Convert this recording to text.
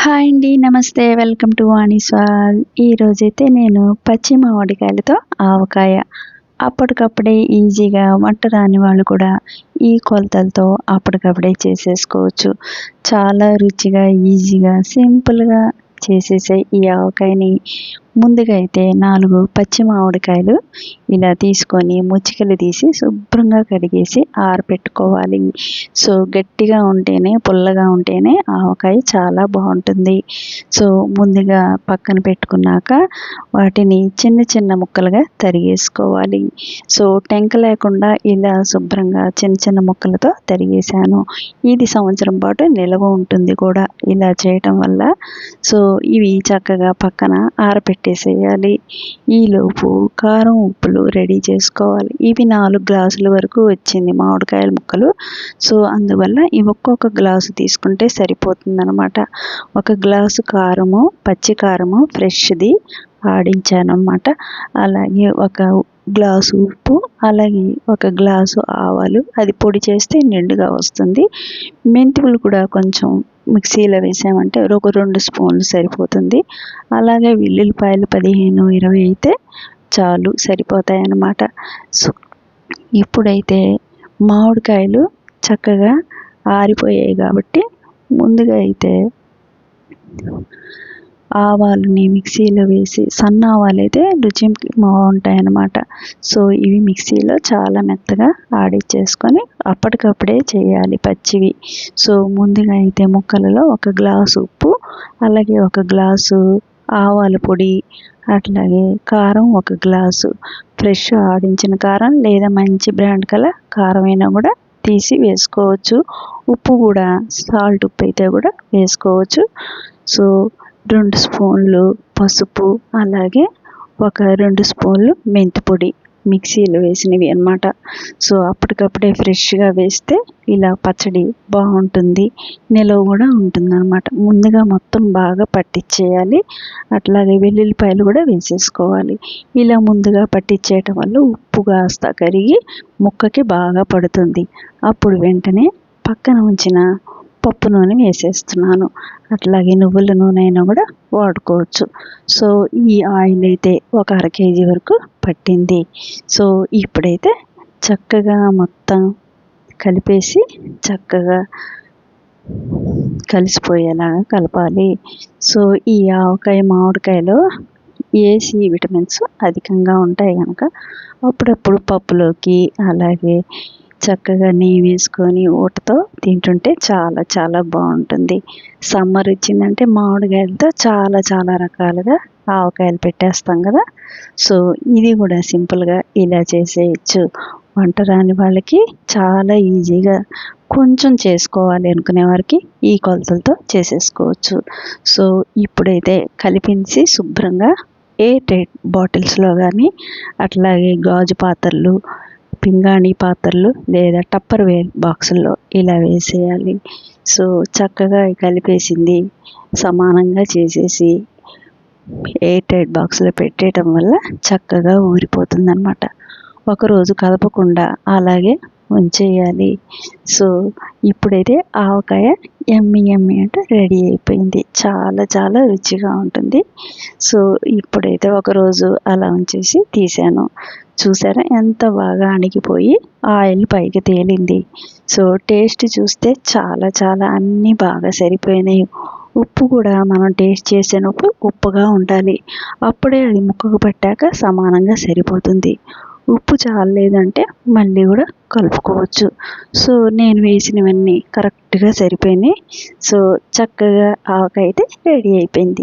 Hi అండి. నమస్తే. Welcome to వాణిస్వాల్. ఈరోజైతే నేను పచ్చి మామిడికాయలతో ఆవకాయ అప్పటికప్పుడే ఈజీగా వంట రాని వాళ్ళు కూడా ఈ కొలతలతో అప్పటికప్పుడే చేసేసుకోవచ్చు. చాలా రుచిగా, ఈజీగా, సింపుల్‌గా చేసేసే ఈ ఆవకాయని ముందుగా అయితే 4 పచ్చి మామిడికాయలు ఇలా తీసుకొని ముచ్చికలు తీసి శుభ్రంగా కడిగేసి ఆరబెట్టుకోవాలి. సో, గట్టిగా ఉంటేనే, పుల్లగా ఉంటేనే ఆవకాయ చాలా బావుంటుంది. సో, ముందుగా పక్కన పెట్టుకున్నాక వాటిని చిన్న చిన్న ముక్కలుగా తరిగేసుకోవాలి. సో, టెంక లేకుండా ఇలా శుభ్రంగా చిన్న చిన్న ముక్కలతో తరిగేశాను. ఇది సంవత్సరం పాటు నిల్వ ఉంటుంది కూడా ఇలా చేయటం వల్ల. సో, ఇవి చక్కగా పక్కన ఆరబెట్టేసేయాలి. ఈలోపు కారం, ఉప్పులు రెడీ చేసుకోవాలి. ఇవి 4 గ్లాసుల వరకు వచ్చింది మామిడికాయల ముక్కలు. సో, అందువల్ల ఇవి ఒక్కొక్క గ్లాసు తీసుకుంటే సరిపోతుందనమాట. 1 గ్లాసు కారము, పచ్చి కారము ఫ్రెష్‌ది ఆడించాననమాట. అలాగే 1 గ్లాసు ఉప్పు, అలాగే 1 గ్లాసు ఆవాలు, అది పొడి చేస్తే నిండుగా వస్తుంది. మెంతులు కూడా కొంచెం మిక్సీలో వేసామంటే ఒక 2 స్పూన్లు సరిపోతుంది. అలాగే వెల్లుల్లిపాయలు 15, 20 అయితే చాలు, సరిపోతాయన్నమాట. సో, ఇప్పుడైతే మామిడికాయలు చక్కగా ఆరిపోయాయి కాబట్టి ముందుగా అయితే ఆవాలని మిక్సీలో వేసి, సన్న ఆవాలైతే రుచికి బాగుంటాయన్నమాట. సో, ఇవి మిక్సీలో చాలా మెత్తగా ఆడిచ్చేసుకొని అప్పటికప్పుడే చేయాలి పచ్చివి. సో, ముందుగా అయితే ముక్కలలో 1 గ్లాసు ఉప్పు, అలాగే 1 గ్లాసు ఆవాల పొడి, అట్లాగే కారం 1 గ్లాసు, ఫ్రెష్ ఆడించిన కారం లేదా మంచి బ్రాండ్ కారం అయినా కూడా తీసి వేసుకోవచ్చు. ఉప్పు కూడా సాల్ట్ ఉప్పు అయితే కూడా వేసుకోవచ్చు. సో, 2 స్పూన్లు పసుపు, అలాగే 2 స్పూన్లు మెంతి పొడి మిక్సీలో వేసినవి అన్నమాట. సో, అప్పటికప్పుడే ఫ్రెష్‌గా వేస్తే ఇలా పచ్చడి బాగుంటుంది, నిలవ కూడా ఉంటుందన్నమాట. ముందుగా మొత్తం బాగా పట్టించేయాలి. అట్లాగే వెల్లుల్లిపాయలు కూడా వేసేసుకోవాలి. ఇలా ముందుగా పట్టించేయటం వల్ల ఉప్పు కాస్త కరిగి ముక్కకి బాగా పడుతుంది. అప్పుడు వెంటనే పక్కన ఉంచిన పప్పు నూనె వేసేస్తున్నాను. అట్లాగే నువ్వుల నూనె అయినా కూడా వాడుకోవచ్చు. సో, ఈ ఆయిల్ అయితే ఒక అర కేజీ వరకు పట్టింది. సో, ఇప్పుడైతే చక్కగా మొత్తం కలిపేసి చక్కగా కలిసిపోయేలాగా కలపాలి. సో, ఈ ఆవకాయ మామిడికాయలో సి విటమిన్స్ అధికంగా ఉంటాయి కనుక అప్పుడప్పుడు పప్పులోకి, అలాగే చక్కగా నెయ్యి వేసుకొని ఊటతో తింటుంటే చాలా చాలా బాగుంటుంది. సమ్మర్ వచ్చిందంటే మామిడికాయలతో చాలా చాలా రకాలుగా ఆవకాయలు పెట్టేస్తాం కదా. సో, ఇది కూడా సింపుల్గా ఇలా చేసేయచ్చు. వంట రాని వాళ్ళకి చాలా ఈజీగా కొంచెం చేసుకోవాలి అనుకునే వారికి ఈ కొలతలతో చేసేసుకోవచ్చు. సో, ఇప్పుడైతే కలిపించి శుభ్రంగా ఎయిర్ టైట్ బాటిల్స్లో కానీ, అట్లాగే గాజు పాత్రలు, పింగాణి పాత్రలు లేదా టప్పర్వేర్ బాక్సుల్లో ఇలా వేసేయాలి. సో, చక్కగా కలిపేసింది సమానంగా చేసేసి ఎయిర్ టైట్ బాక్స్లో పెట్టేయటం వల్ల చక్కగా ఊరిపోతుందన్నమాట. ఒకరోజు కదపకుండా అలాగే ఉంచేయాలి. సో, ఇప్పుడైతే ఆవకాయ యమ్మీ యమ్మీ అంటే రెడీ అయిపోయింది. చాలా చాలా రుచిగా ఉంటుంది. సో, ఇప్పుడైతే ఒకరోజు అలా ఉంచేసి తీసాను. చూసారా ఎంత బాగా అణిగిపోయి ఆయిల్ పైకి తేలింది. సో, టేస్ట్ చూస్తే చాలా చాలా అన్నీ బాగా సరిపోయినాయి. ఉప్పు కూడా మనం టేస్ట్ చేసేటప్పుడు ఉప్పుగా ఉండాలి. అప్పుడే అది ముక్కకు పట్టాక సమానంగా సరిపోతుంది. ఉప్పు చాలలేదంటే మళ్ళీ కూడా కలుపుకోవచ్చు. సో, నేను వేసినవన్నీ కరెక్ట్గా సరిపోయినాయి. సో, చక్కగా ఆవకాయ అయితే రెడీ అయిపోయింది.